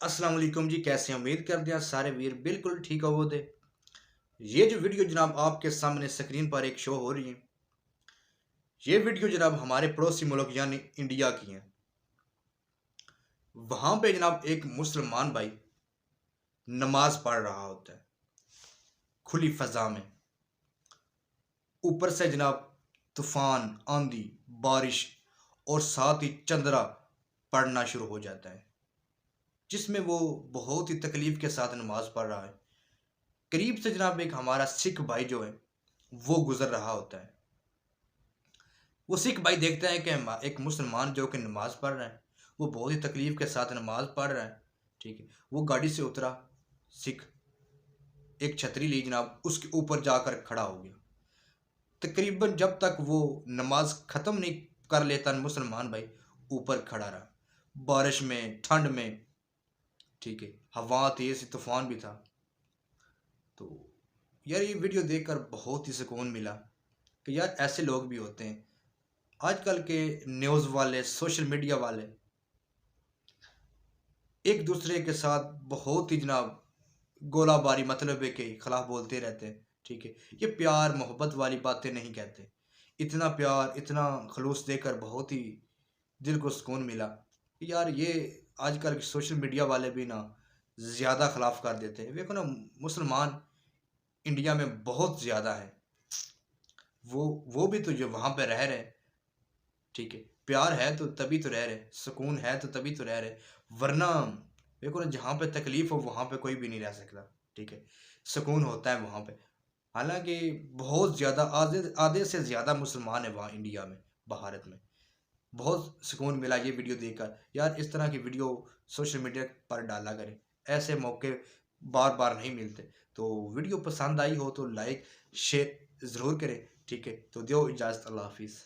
अस्सलाम वालेकुम जी, कैसे हैं? उम्मीद करते हैं सारे वीर बिल्कुल ठीक हो दे। ये जो वीडियो जनाब आपके सामने स्क्रीन पर एक शो हो रही है, ये वीडियो जनाब हमारे पड़ोसी मुल्क यानी इंडिया की है। वहाँ पे जनाब एक मुसलमान भाई नमाज पढ़ रहा होता है खुली फ़ज़ा में। ऊपर से जनाब तूफ़ान, आंधी, बारिश और साथ ही चंद्रा पड़ना शुरू हो जाता है, जिसमें वो बहुत ही तकलीफ़ के साथ नमाज़ पढ़ रहा है। करीब से जनाब एक हमारा सिख भाई जो है, वो गुज़र रहा होता है। वो सिख भाई देखता है कि एक मुसलमान जो कि नमाज़ पढ़ रहा है, वो बहुत ही तकलीफ़ के साथ नमाज़ पढ़ रहा है, ठीक है। वो गाड़ी से उतरा, सिख, एक छतरी ली जनाब, उसके ऊपर जाकर खड़ा हो गया। तकरीबन जब तक वो नमाज़ ख़त्म नहीं कर लेता मुसलमान भाई, ऊपर खड़ा रहा। बारिश में, ठंड में, ठीक है, हवा तेज़, तूफ़ान भी था। तो यार ये वीडियो देखकर बहुत ही सुकून मिला कि यार ऐसे लोग भी होते हैं। आजकल के न्यूज़ वाले, सोशल मीडिया वाले एक दूसरे के साथ बहुत ही जनाब गोलाबारी मतलब के खिलाफ बोलते रहते हैं, ठीक है। ये प्यार मोहब्बत वाली बातें नहीं कहते। इतना प्यार, इतना खलूस देकर बहुत ही दिल को सुकून मिला। यार ये आजकल के सोशल मीडिया वाले भी ना ज़्यादा खिलाफ कर देते हैं। देखो ना, मुसलमान इंडिया में बहुत ज़्यादा है। वो भी तो जो वहाँ पे रह रहे हैं, ठीक है। प्यार है तो तभी तो रह रहे, सुकून है तो तभी तो रह रहे, वरना देखो ना, जहाँ पे तकलीफ हो वहाँ पे कोई भी नहीं रह सकता, ठीक है। सुकून होता है वहाँ पे। हालांकि बहुत ज़्यादा आधे आधे से ज़्यादा मुसलमान है वहाँ इंडिया में, भारत में। बहुत सुकून मिला ये वीडियो देखकर। यार इस तरह की वीडियो सोशल मीडिया पर डाला करें, ऐसे मौके बार बार नहीं मिलते। तो वीडियो पसंद आई हो तो लाइक शेयर ज़रूर करें, ठीक है। तो दो इजाज़त, अल्लाह हाफिज़।